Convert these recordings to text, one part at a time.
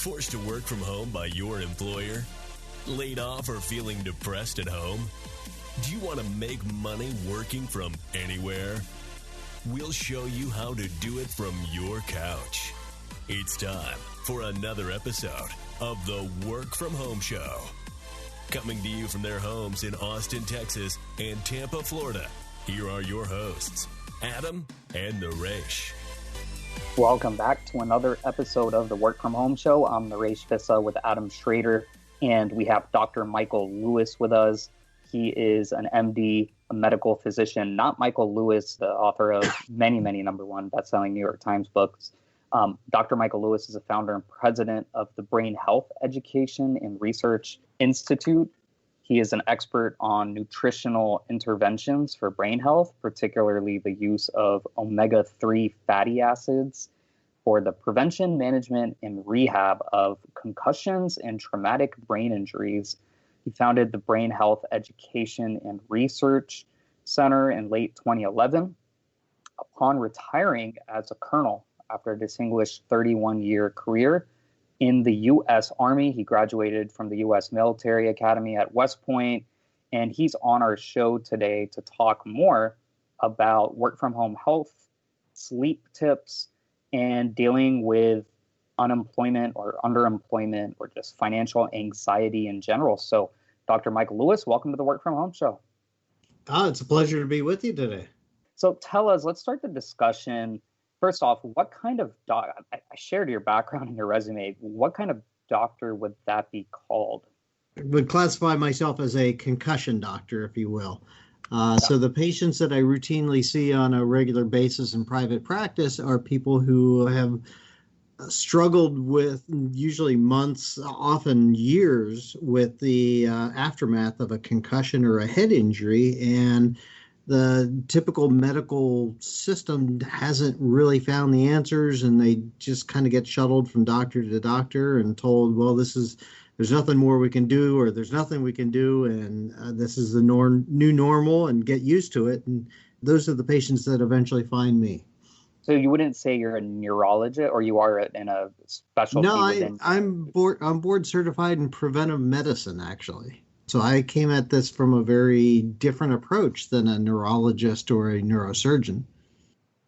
Forced to work from home by your employer? Laid off or feeling depressed at home? Do you want to make money working from anywhere? We'll show you how to do it from your couch. It's time for another episode of the Work From Home Show. Coming to you from their homes in Austin, Texas and Tampa, Florida, here are your hosts, Adam and Naresh. Welcome back to another episode of the Work From Home Show. I'm Naresh Vissa with Adam Schrader, and we have Dr. Michael Lewis with us. He is an MD, a medical physician, not Michael Lewis, the author of many number one best-selling New York Times books. Dr. Michael Lewis is a founder and president of the Brain Health Education and Research Institute. He is an expert on nutritional interventions for brain health, particularly the use of omega-3 fatty acids for the prevention, management, and rehab of concussions and traumatic brain injuries. He founded the Brain Health Education and Research Center in late 2011. Upon retiring as a colonel after a distinguished 31-year career in the U.S. Army, he graduated from the U.S. Military Academy at West Point, and he's on our show today to talk more about work-from-home health, sleep tips, and dealing with unemployment or underemployment or just financial anxiety in general. So, Dr. Michael Lewis, welcome to the Work From Home Show. It's a pleasure to be with you today. So tell us, let's start the discussion. First off, what kind of I shared your background in your resume. What kind of doctor would that be called? I would classify myself as a concussion doctor, if you will. So the patients that I routinely see on a regular basis in private practice are people who have struggled with usually months, often years, with the aftermath of a concussion or a head injury, and the typical medical system hasn't really found the answers, and they just kind of get shuttled from doctor to doctor and told, well, there's nothing more we can do, or there's nothing we can do, and this is the new normal, and get used to it. And those are the patients that eventually find me. So you wouldn't say you're a neurologist, or you are in a specialty? No, I'm board certified in preventive medicine, actually. So I came at this from a very different approach than a neurologist or a neurosurgeon.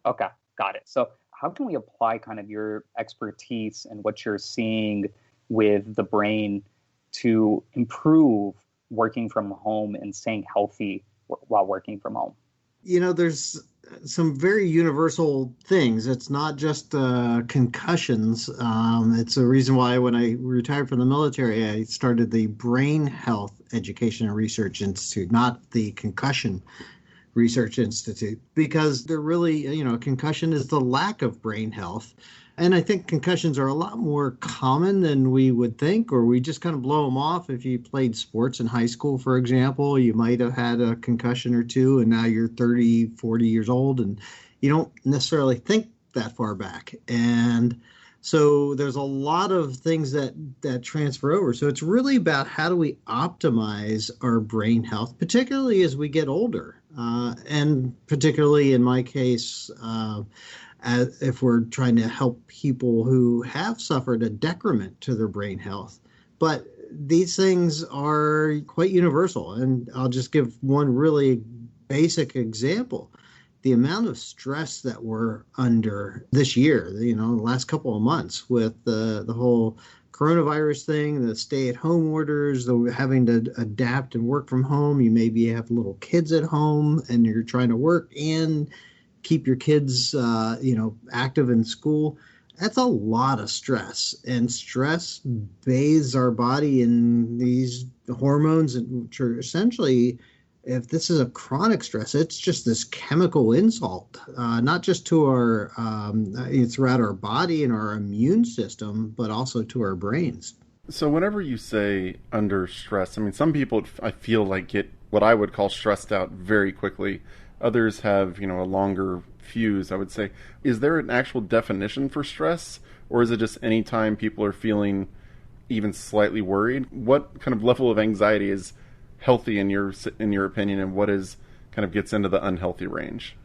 Okay, got it. So how can we apply kind of your expertise and what you're seeing with the brain to improve working from home and staying healthy while working from home? You know, there's some very universal things. It's not just concussions. It's a reason why when I retired from the military, I started the Brain Health Education and Research Institute, not the Concussion Research Institute, because they're really, concussion is the lack of brain health. And I think concussions are a lot more common than we would think, or we just kind of blow them off. If you played sports in high school, for example, you might have had a concussion or two, and now you're 30, 40 years old, and you don't necessarily think that far back. And so there's a lot of things that transfer over. So it's really about how do we optimize our brain health, particularly as we get older. And particularly in my case, if we're trying to help people who have suffered a decrement to their brain health. But these things are quite universal. And I'll just give one really basic example. The amount of stress that we're under this year, the last couple of months with the whole coronavirus thing, the stay-at-home orders, the having to adapt and work from home. You maybe have little kids at home and you're trying to work and keep your kids, active in school. That's a lot of stress, and stress bathes our body in these hormones, which are essentially, if this is a chronic stress, it's just this chemical insult, not just to our, throughout our body and our immune system, but also to our brains. So whenever you say under stress, some people, I feel like, get what I would call stressed out very quickly. Others have, a longer fuse, I would say. Is there an actual definition for stress, or is it just any time people are feeling even slightly worried? What kind of level of anxiety is healthy in your opinion, and what is kind of gets into the unhealthy range?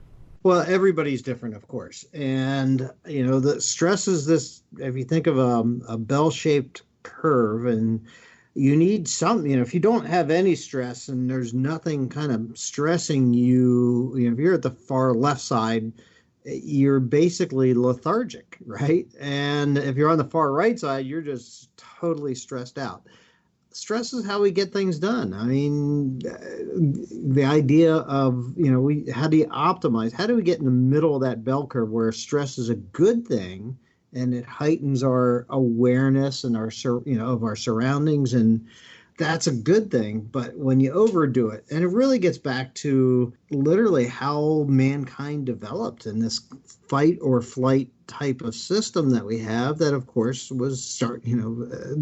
Well, everybody's different, of course. And, the stress is this, if you think of a bell-shaped curve, and you need some, if you don't have any stress and there's nothing kind of stressing you, if you're at the far left side, you're basically lethargic, right? And if you're on the far right side, you're just totally stressed out. Stress is how we get things done. I mean, the idea of, how do you optimize? How do we get in the middle of that bell curve where stress is a good thing and it heightens our awareness and of our surroundings, and that's a good thing. But when you overdo it, and it really gets back to literally how mankind developed in this fight or flight type of system that we have, that of course was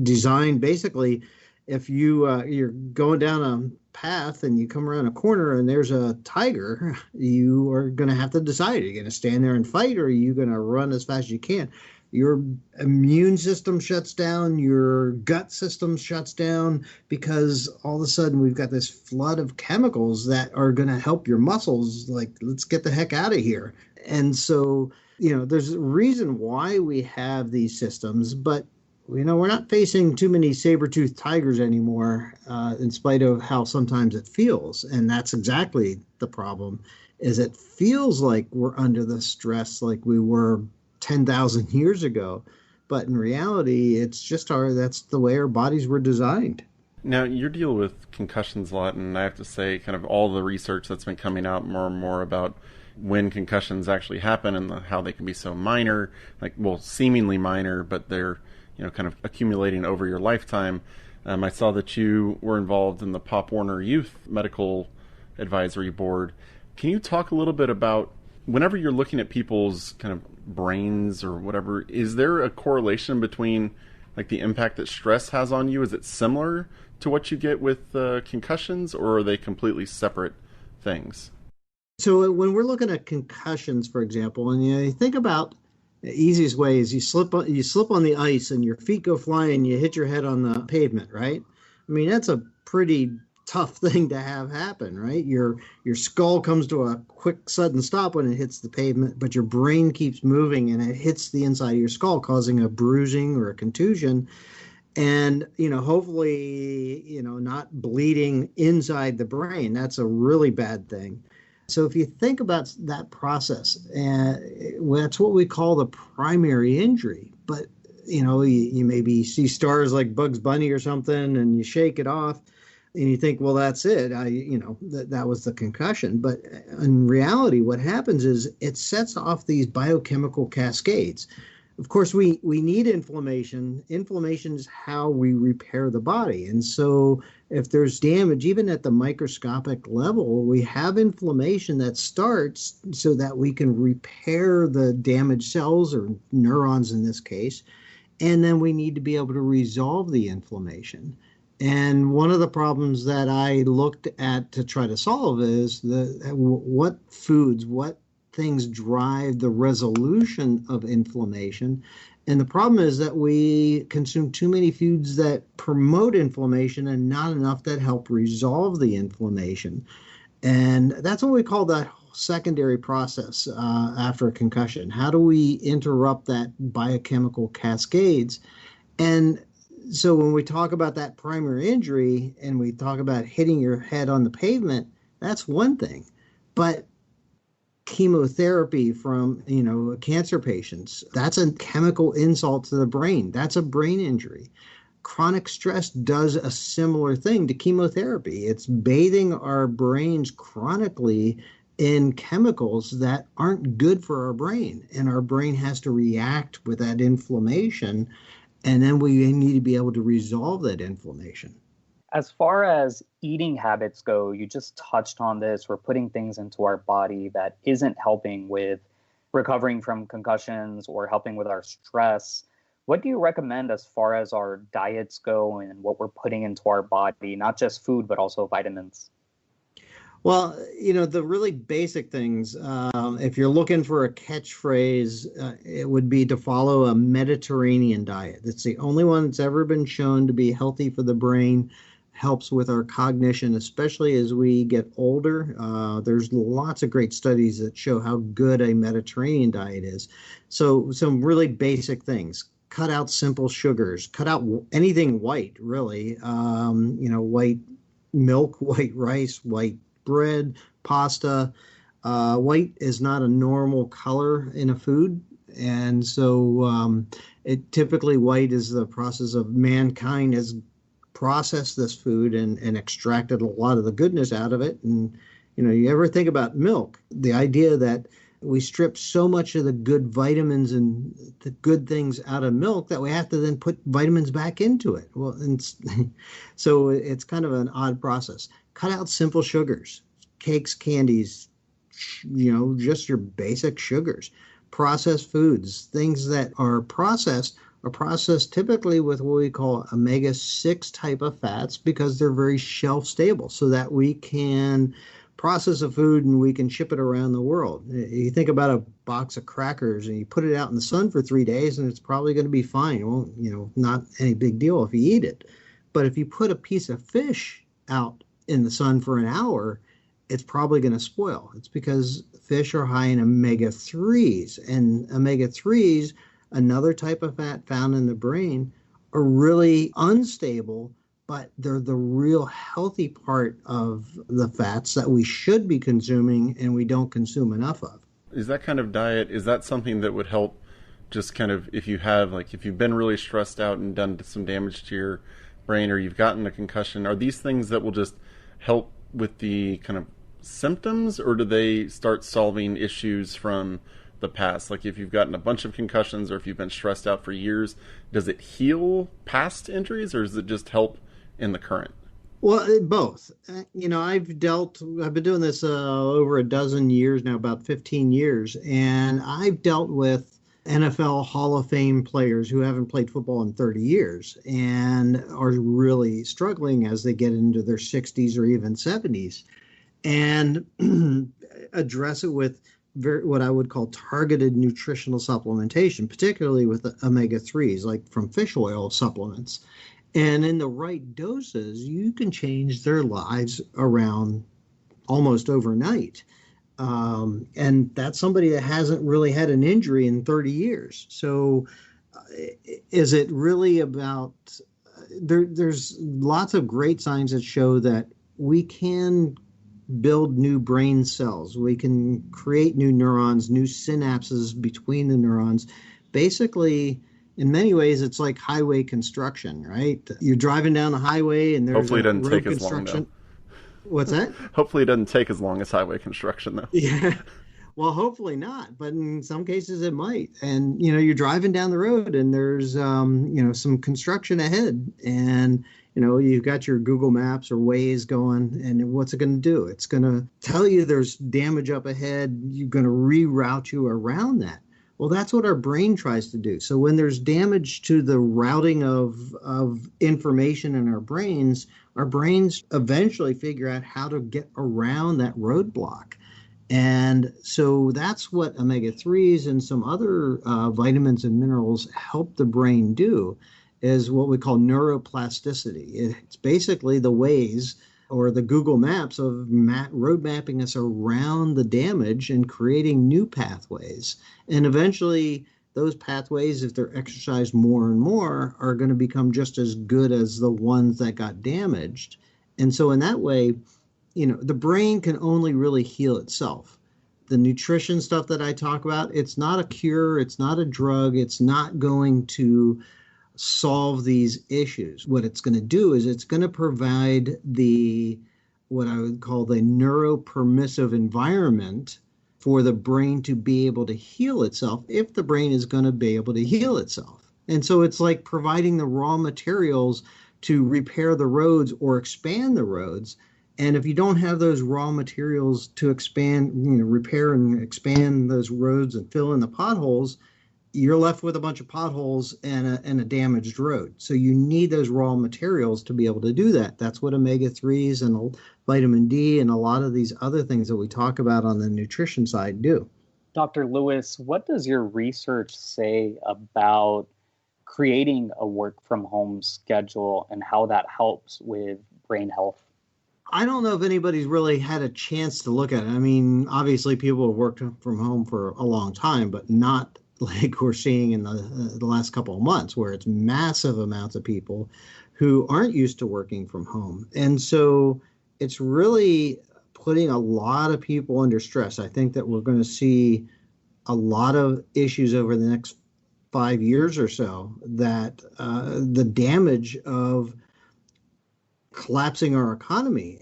designed basically. If you're going down a path and you come around a corner and there's a tiger, you are going to have to decide, are you going to stand there and fight, or are you going to run as fast as you can? Your immune system shuts down, your gut system shuts down, because all of a sudden we've got this flood of chemicals that are going to help your muscles, like, let's get the heck out of here. And so, there's a reason why we have these systems, but we're not facing too many saber-toothed tigers anymore, in spite of how sometimes it feels. And that's exactly the problem, is it feels like we're under the stress like we were 10,000 years ago. But in reality, it's just that's the way our bodies were designed. Now, you deal with concussions a lot, and I have to say, kind of all the research that's been coming out more and more about when concussions actually happen and how they can be so minor, seemingly minor, but they're kind of accumulating over your lifetime. I saw that you were involved in the Pop Warner Youth Medical Advisory Board. Can you talk a little bit about, whenever you're looking at people's kind of brains or whatever, is there a correlation between the impact that stress has on you? Is it similar to what you get with concussions, or are they completely separate things? So when we're looking at concussions, for example, and you think about, the easiest way is you slip on the ice and your feet go flying and you hit your head on the pavement, right? I mean, that's a pretty tough thing to have happen, right? Your skull comes to a quick sudden stop when it hits the pavement, but your brain keeps moving and it hits the inside of your skull, causing a bruising or a contusion. And, hopefully, not bleeding inside the brain. That's a really bad thing. So if you think about that process, that's what we call the primary injury. But, you maybe see stars like Bugs Bunny or something, and you shake it off and you think, well, that's it. That was the concussion. But in reality, what happens is it sets off these biochemical cascades. Of course, we need inflammation. Inflammation is how we repair the body. And so if there's damage, even at the microscopic level, we have inflammation that starts so that we can repair the damaged cells, or neurons in this case. And then we need to be able to resolve the inflammation. And one of the problems that I looked at to try to solve is what things drive the resolution of inflammation. And the problem is that we consume too many foods that promote inflammation and not enough that help resolve the inflammation. And that's what we call that secondary process after a concussion. How do we interrupt that biochemical cascades? And so when we talk about that primary injury and we talk about hitting your head on the pavement, that's one thing. But chemotherapy from, cancer patients, that's a chemical insult to the brain. That's a brain injury. Chronic stress does a similar thing to chemotherapy. It's bathing our brains chronically in chemicals that aren't good for our brain. And our brain has to react with that inflammation. And then we need to be able to resolve that inflammation. As far as eating habits go, you just touched on this. We're putting things into our body that isn't helping with recovering from concussions or helping with our stress. What do you recommend as far as our diets go and what we're putting into our body, not just food, but also vitamins? Well, the really basic things, if you're looking for a catchphrase, it would be to follow a Mediterranean diet. It's the only one that's ever been shown to be healthy for the brain, helps with our cognition, especially as we get older. There's lots of great studies that show how good a Mediterranean diet is. So some really basic things. Cut out simple sugars. Cut out anything white, really. White milk, white rice, white bread, pasta. White is not a normal color in a food. And so typically white is the process of mankind has processed this food and extracted a lot of the goodness out of it. And, you ever think about milk, the idea that we strip so much of the good vitamins and the good things out of milk that we have to then put vitamins back into it. Well, so it's kind of an odd process. Cut out simple sugars, cakes, candies, just your basic sugars. Processed foods, things that are processed typically with what we call omega-6 type of fats because they're very shelf stable so that we can process a food and we can ship it around the world. You think about a box of crackers and you put it out in the sun for 3 days and it's probably going to be fine. It won't, not any big deal if you eat it. But if you put a piece of fish out in the sun for an hour, it's probably going to spoil. It's because fish are high in omega-3s, and omega-3s, another type of fat found in the brain, are really unstable, but they're the real healthy part of the fats that we should be consuming and we don't consume enough of. Is that kind of diet, is that something that would help just kind of, if you've been really stressed out and done some damage to your brain or you've gotten a concussion, are these things that will just help with the kind of symptoms, or do they start solving issues from the past? Like if you've gotten a bunch of concussions or if you've been stressed out for years, does it heal past injuries or does it just help in the current? Well, both. I've been doing this over a dozen years now, about 15 years, and I've dealt with NFL Hall of Fame players who haven't played football in 30 years and are really struggling as they get into their 60s or even 70s. And address it with what I would call targeted nutritional supplementation, particularly with the omega-3s, like from fish oil supplements. And in the right doses, you can change their lives around almost overnight. And that's somebody that hasn't really had an injury in 30 years. So is it really about, there's lots of great signs that show that we can build new brain cells. We can create new neurons, new synapses between the neurons. Basically, in many ways, it's like highway construction, right? You're driving down the highway and there's hopefully it doesn't road take construction. as long, though. What's that? Hopefully it doesn't take as long as highway construction, though. Yeah. Well, hopefully not, but in some cases it might. And, you're driving down the road and there's, some construction ahead and, you've got your Google Maps or Waze going, and what's it going to do? It's going to tell you there's damage up ahead. You're going to reroute you around that. Well, that's what our brain tries to do. So when there's damage to the routing of information in our brains eventually figure out how to get around that roadblock. And so that's what omega-3s and some other vitamins and minerals help the brain do, is what we call neuroplasticity. It's basically the ways or the Google Maps of road mapping us around the damage and creating new pathways. And eventually those pathways, if they're exercised more and more, are going to become just as good as the ones that got damaged. And so in that way, the brain can only really heal itself. The nutrition stuff that I talk about, it's not a cure, it's not a drug, it's not going to solve these issues. What it's going to do is it's going to provide what I would call the neuropermissive environment for the brain to be able to heal itself, if the brain is going to be able to heal itself. And so it's like providing the raw materials to repair the roads or expand the roads. And if you don't have those raw materials to expand, repair and expand those roads and fill in the potholes, you're left with a bunch of potholes and a damaged road. So you need those raw materials to be able to do that. That's what omega-3s and vitamin D and a lot of these other things that we talk about on the nutrition side do. Dr. Lewis, what does your research say about creating a work from home schedule and how that helps with brain health? I don't know if anybody's really had a chance to look at it. I mean, obviously people have worked from home for a long time, but not like we're seeing in the last couple of months, where it's massive amounts of people who aren't used to working from home. And so it's really putting a lot of people under stress. I think that we're going to see a lot of issues over the next 5 years or so, that the damage of collapsing our economy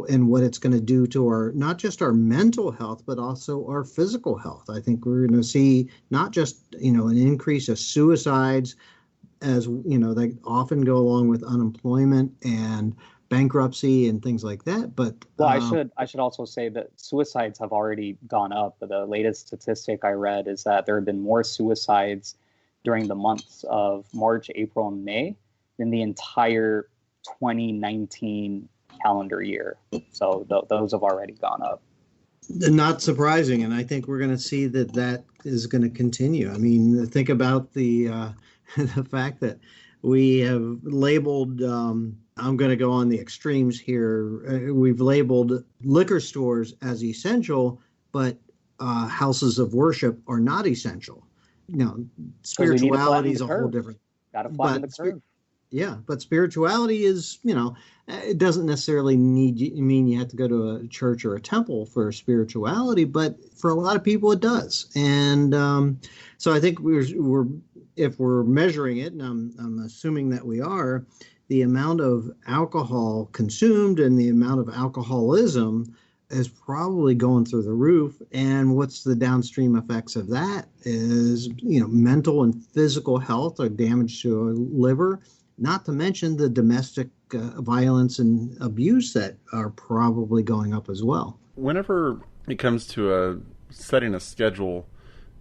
and what it's going to do to our, not just our mental health, but also our physical health. I think we're going to see not just, an increase of suicides, as they often go along with unemployment and bankruptcy and things like that. But I should also say that suicides have already gone up. The latest statistic I read is that there have been more suicides during the months of March, April, and May than the entire 2019 calendar year. So those have already gone up. Not surprising, and I think we're going to see that is going to continue. I mean, think about the the fact that we have labeled. I'm going to go on the extremes here. We've labeled liquor stores as essential, but houses of worship are not essential. Spirituality is a whole different. Got to flatten the curve. Yeah, but spirituality is, it doesn't necessarily mean you have to go to a church or a temple for spirituality, but for a lot of people it does. And so I think if we're measuring it, and I'm assuming that we are, the amount of alcohol consumed and the amount of alcoholism is probably going through the roof. And what's the downstream effects of that is, mental and physical health, or damage to our liver. Not to mention the domestic violence and abuse that are probably going up as well. Whenever it comes to setting a schedule,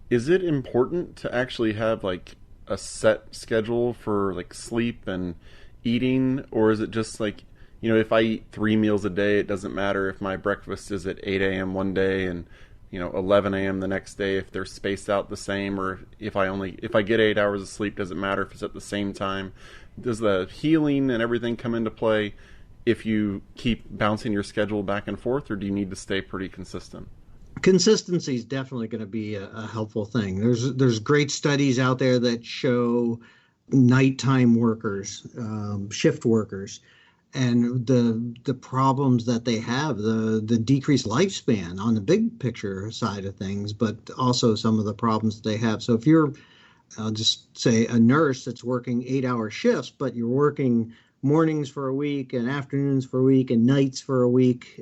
is it important to actually have like a set schedule for like sleep and eating? Or is it just like, if I eat 3 meals a day, it doesn't matter if my breakfast is at 8 a.m. one day and 11 a.m. the next day, if they're spaced out the same, or if I get 8 hours of sleep, doesn't matter if it's at the same time. Does the healing and everything come into play if you keep bouncing your schedule back and forth, or do you need to stay pretty consistent? Consistency is definitely going to be a helpful thing. There's great studies out there that show nighttime workers, shift workers, and the problems that they have, the decreased lifespan on the big picture side of things, but also some of the problems that they have. So if you're, I'll just say, a nurse that's working 8-hour shifts, but you're working mornings for a week and afternoons for a week and nights for a week,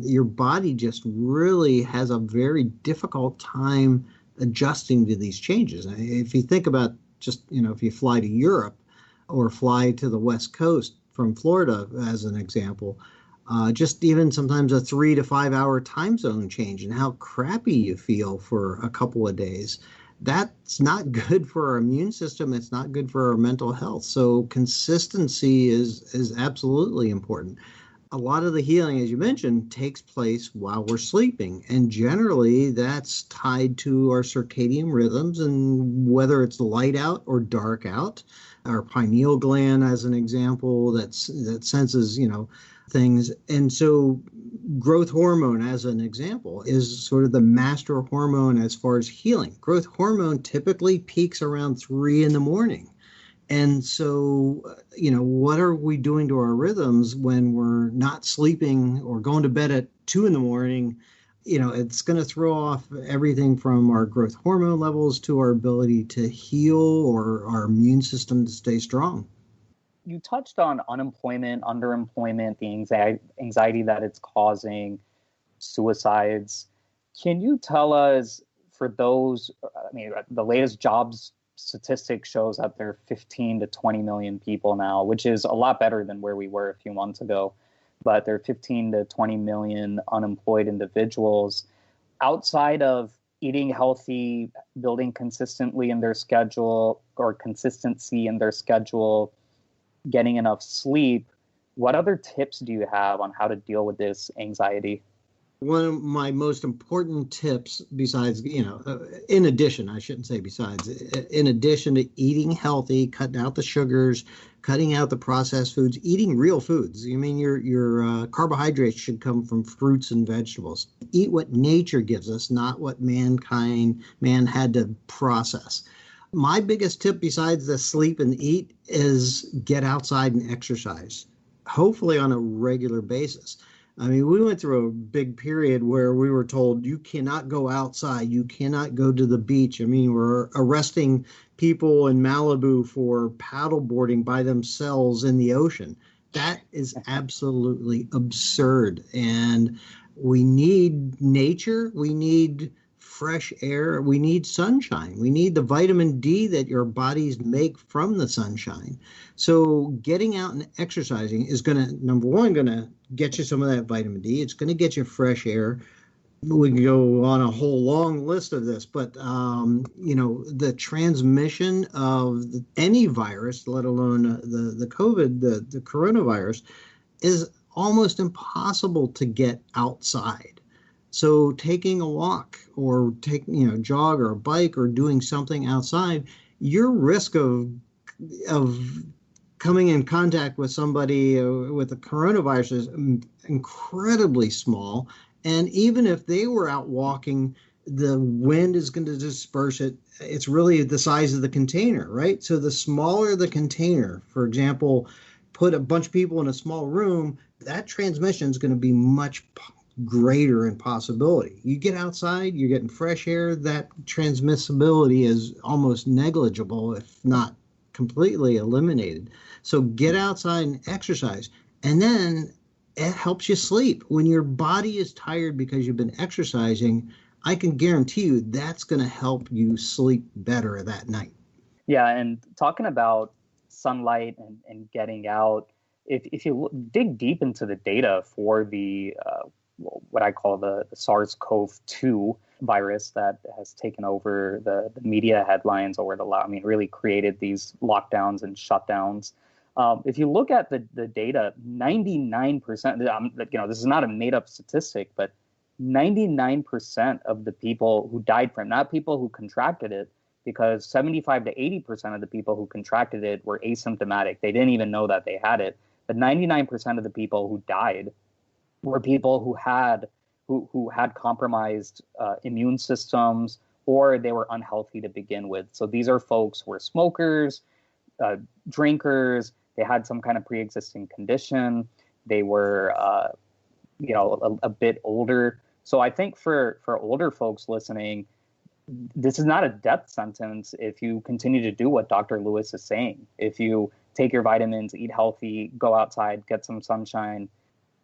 your body just really has a very difficult time adjusting to these changes. If you think about just, if you fly to Europe or fly to the West Coast from Florida, as an example, just even sometimes a 3 to 5 hour time zone change and how crappy you feel for a couple of days. That's not good for our immune system. It's not good for our mental health. So consistency is absolutely important. A lot of the healing, as you mentioned, takes place while we're sleeping. And generally that's tied to our circadian rhythms, and whether it's light out or dark out. Our pineal gland, as an example, that senses, things. And so growth hormone, as an example, is sort of the master hormone as far as healing. Growth hormone typically peaks around 3 a.m. And so, what are we doing to our rhythms when we're not sleeping or going to bed at 2 a.m? It's going to throw off everything from our growth hormone levels to our ability to heal or our immune system to stay strong. You touched on unemployment, underemployment, the anxiety that it's causing, suicides. Can you tell us, for those, the latest jobs statistic shows that there are 15 to 20 million people now, which is a lot better than where we were a few months ago. But there are 15 to 20 million unemployed individuals. Outside of eating healthy, building consistently in their schedule, or consistency in their schedule, getting enough sleep, what other tips do you have on how to deal with this anxiety? One of my most important tips, besides, in addition, I shouldn't say besides, in addition to eating healthy, cutting out the sugars, cutting out the processed foods, eating real foods. I mean, your carbohydrates should come from fruits and vegetables. Eat what nature gives us, not what man had to process. My biggest tip, besides the sleep and eat, is get outside and exercise, hopefully on a regular basis. I mean, we went through a big period where we were told you cannot go outside, you cannot go to the beach. I mean, we're arresting people in Malibu for paddleboarding by themselves in the ocean. That is absolutely absurd. And we need nature, we need fresh air, we need sunshine, we need the vitamin D that your bodies make from the sunshine. So getting out and exercising is going to, number one, going to get you some of that vitamin D. It's going to get you fresh air. We can go on a whole long list of this, but the transmission of any virus, let alone the COVID, the coronavirus, is almost impossible to get outside. So taking a walk or jog or a bike or doing something outside, your risk of coming in contact with somebody with the coronavirus is incredibly small. And even if they were out walking, the wind is going to disperse it. It's really the size of the container, right? So the smaller the container, for example, put a bunch of people in a small room, that transmission is going to be much greater in possibility. You get outside, you're getting fresh air, that transmissibility is almost negligible, if not completely eliminated. So get outside and exercise. And then it helps you sleep. When your body is tired because you've been exercising, I can guarantee you that's going to help you sleep better that night. Yeah, and talking about sunlight and getting out, if you dig deep into the data for the what I call the SARS-CoV-2 virus that has taken over the media headlines over really created these lockdowns and shutdowns. If you look at the data, 99%, this is not a made up statistic, but 99% of the people who died from, not people who contracted it, because 75 to 80% of the people who contracted it were asymptomatic. They didn't even know that they had it. But 99% of the people who died were people who had compromised immune systems, or they were unhealthy to begin with. So these are folks who were smokers, drinkers. They had some kind of pre-existing condition. They were, a bit older. So I think for older folks listening, this is not a death sentence if you continue to do what Dr. Lewis is saying. If you take your vitamins, eat healthy, go outside, get some sunshine.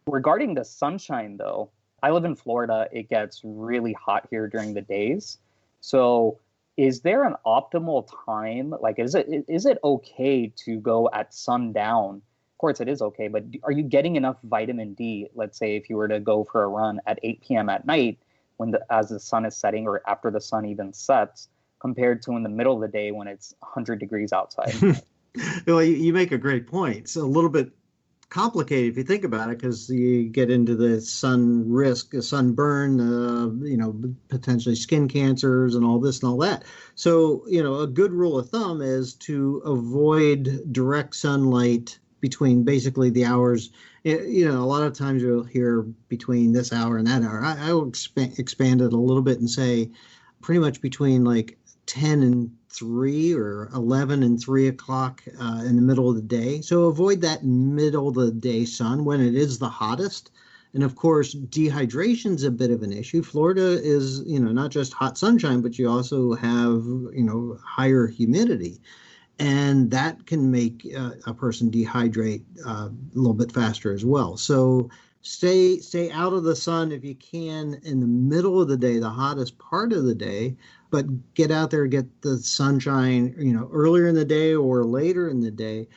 Regarding the sunshine, though, I live in Florida. It gets really hot here during the days. So is there an optimal time? Like, is it okay to go at sundown? Of course, it is okay, but are you getting enough vitamin D? Let's say if you were to go for a run at 8 p.m. at night, as the sun is setting, or after the sun even sets, compared to in the middle of the day when it's 100 degrees outside. Well, you make a great point. It's a little bit complicated if you think about it, because you get into the sun risk, sunburn, potentially skin cancers and all this and all that. So, a good rule of thumb is to avoid direct sunlight between basically the hours. A lot of times you'll hear between this hour and that hour. I will expand it a little bit and say pretty much between like 10 and 3 or 11 and 3 o'clock in the middle of the day. So avoid that middle of the day sun when it is the hottest. And of course, dehydration is a bit of an issue. Florida is, not just hot sunshine, but you also have, higher humidity. And that can make a person dehydrate a little bit faster as well. So stay out of the sun if you can in the middle of the day, the hottest part of the day, but get out there, get the sunshine, earlier in the day or later in the day.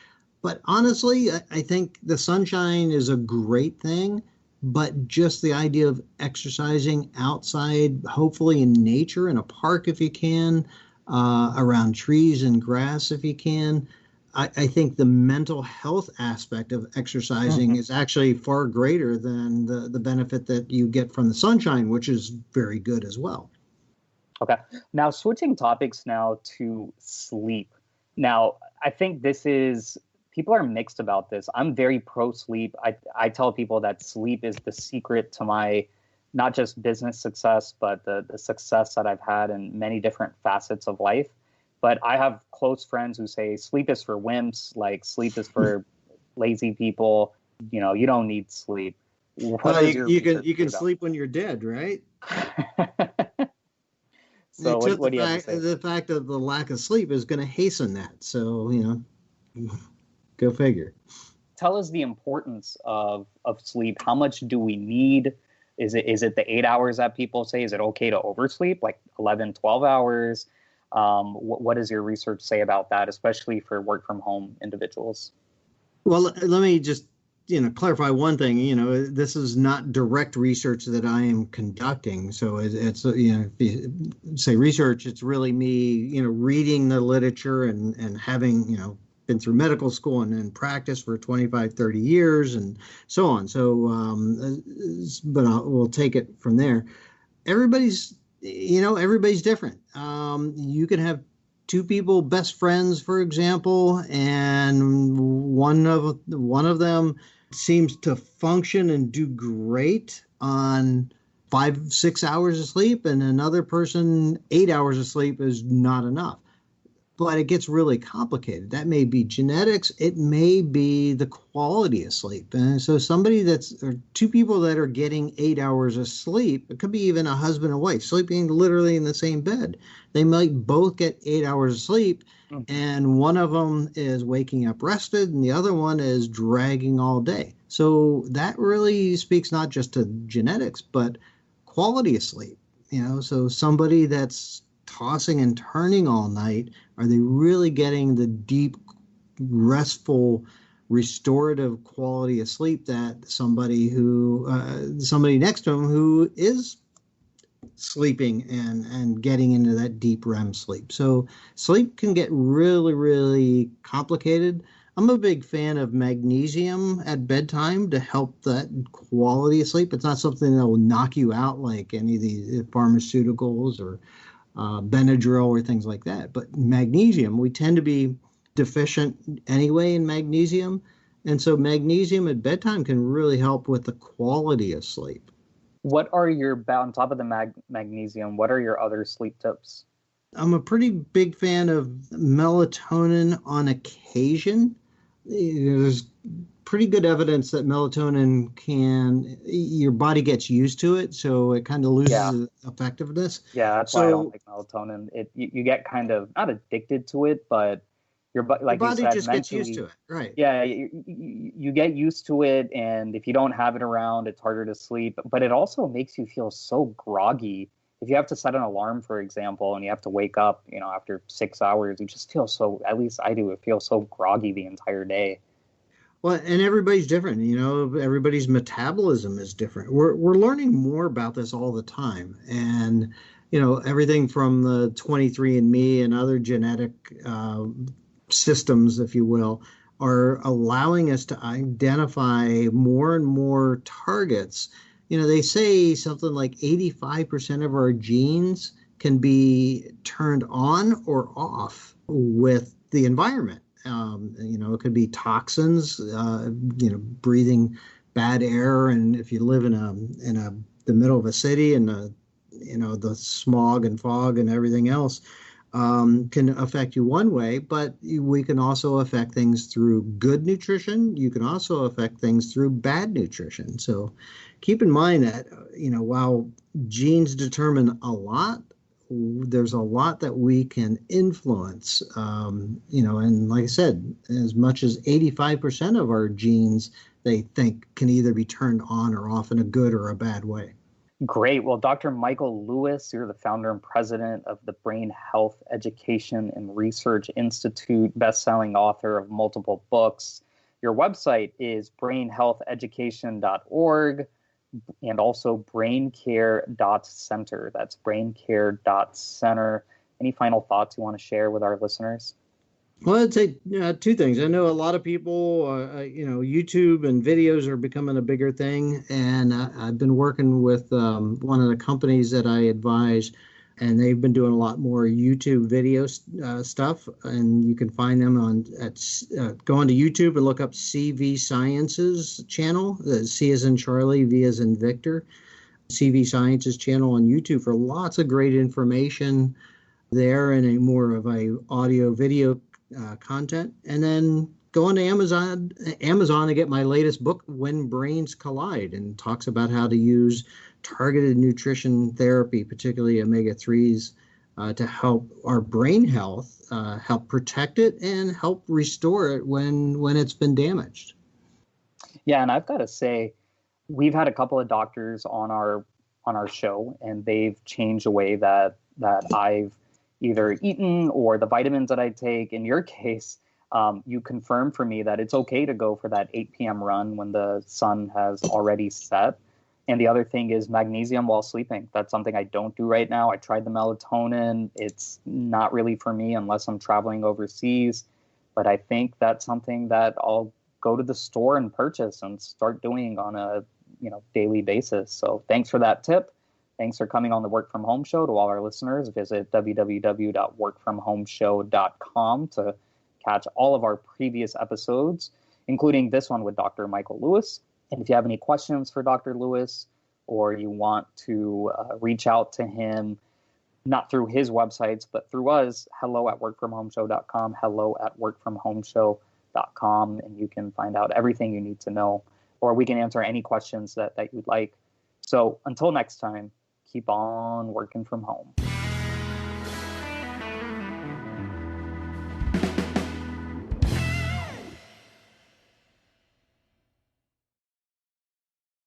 But honestly, I think the sunshine is a great thing, but just the idea of exercising outside, hopefully in nature, in a park if you can, around trees and grass if you can, I think the mental health aspect of exercising is actually far greater than the benefit that you get from the sunshine, which is very good as well. Okay. Now, switching topics now to sleep. Now, I think people are mixed about this. I'm very pro sleep. I tell people that sleep is the secret to my not just business success, but the success that I've had in many different facets of life. But I have close friends who say sleep is for wimps, like sleep is for lazy people. You don't need sleep. Well, you can sleep when you're dead, right? So what do you have to say? The fact of the lack of sleep is going to hasten that. So, go figure. Tell us the importance of sleep. How much do we need? Is it the 8 hours that people say? Is it okay to oversleep, like 11, 12 hours? What does your research say about that, especially for work from home individuals? Well, let me just clarify one thing. This is not direct research that I am conducting. So it's if you say research, it's really me reading the literature and having been through medical school and practice for 25, 30 years and so on. So, but we'll take it from there. Everybody's different. You can have two people, best friends, for example, and one of them seems to function and do great on 5-6 hours of sleep, and another person 8 hours of sleep is not enough. But it gets really complicated. That may be genetics. It may be the quality of sleep. And so or two people that are getting 8 hours of sleep, it could be even a husband and wife sleeping literally in the same bed. They might both get 8 hours of sleep, and one of them is waking up rested and the other one is dragging all day. So that really speaks not just to genetics, but quality of sleep. So somebody that's tossing and turning all night, are they really getting the deep, restful, restorative quality of sleep that somebody next to them who is sleeping and getting into that deep REM sleep? So sleep can get really, really complicated. I'm a big fan of magnesium at bedtime to help that quality of sleep. It's not something that will knock you out like any of these pharmaceuticals or Benadryl or things like that. But magnesium, we tend to be deficient anyway in magnesium. And so magnesium at bedtime can really help with the quality of sleep. What are on top of the magnesium, what are your other sleep tips? I'm a pretty big fan of melatonin on occasion. There's pretty good evidence that melatonin your body gets used to it, so it kind of loses effectiveness. Yeah, that's why I don't like melatonin. You get kind of not addicted to it, but your body just gets used to it, right? Yeah, you get used to it, and if you don't have it around, it's harder to sleep. But it also makes you feel so groggy. If you have to set an alarm, for example, and you have to wake up, after 6 hours, you just feel so, at least I do, it feels so groggy the entire day. Well, and everybody's different, everybody's metabolism is different. We're learning more about this all the time. And, everything from the 23andMe and other genetic systems, if you will, are allowing us to identify more and more targets. They say something like 85% of our genes can be turned on or off with the environment. It could be toxins, breathing bad air, and if you live in the middle of a city and the smog and fog and everything else can affect you one way, but we can also affect things through good nutrition. You can also affect things through bad nutrition. So keep in mind that, while genes determine a lot, there's a lot that we can influence, and like I said, as much as 85% of our genes, they think can either be turned on or off in a good or a bad way. Great. Well, Dr. Michael Lewis, you're the founder and president of the Brain Health Education and Research Institute, best-selling author of multiple books. Your website is brainhealtheducation.org and also braincare.center. That's braincare.center. Any final thoughts you want to share with our listeners? Well, I'd say two things. I know a lot of people, YouTube and videos are becoming a bigger thing. And I've been working with one of the companies that I advise, and they've been doing a lot more YouTube video stuff. And you can find them go onto YouTube and look up CV Sciences channel. C as in Charlie, V as in Victor. CV Sciences channel on YouTube for lots of great information there and a more of a audio video content. And then go on to Amazon to get my latest book, When Brains Collide, and talks about how to use targeted nutrition therapy, particularly omega-3s, to help our brain health, help protect it, and help restore it when it's been damaged. Yeah, and I've got to say, we've had a couple of doctors on our show, and they've changed the way that I've either eaten or the vitamins that I take. In your case, you confirmed for me that it's okay to go for that 8 p.m. run when the sun has already set. And the other thing is magnesium while sleeping. That's something I don't do right now. I tried the melatonin. It's not really for me unless I'm traveling overseas. But I think that's something that I'll go to the store and purchase and start doing on a daily basis. So thanks for that tip. Thanks for coming on the Work From Home Show. To all our listeners, visit www.workfromhomeshow.com to catch all of our previous episodes, including this one with Dr. Michael Lewis. And if you have any questions for Dr. Lewis, or you want to reach out to him, not through his websites, but through us, hello@workfromhomeshow.com, hello@workfromhomeshow.com, and you can find out everything you need to know, or we can answer any questions that you'd like. So until next time, keep on working from home.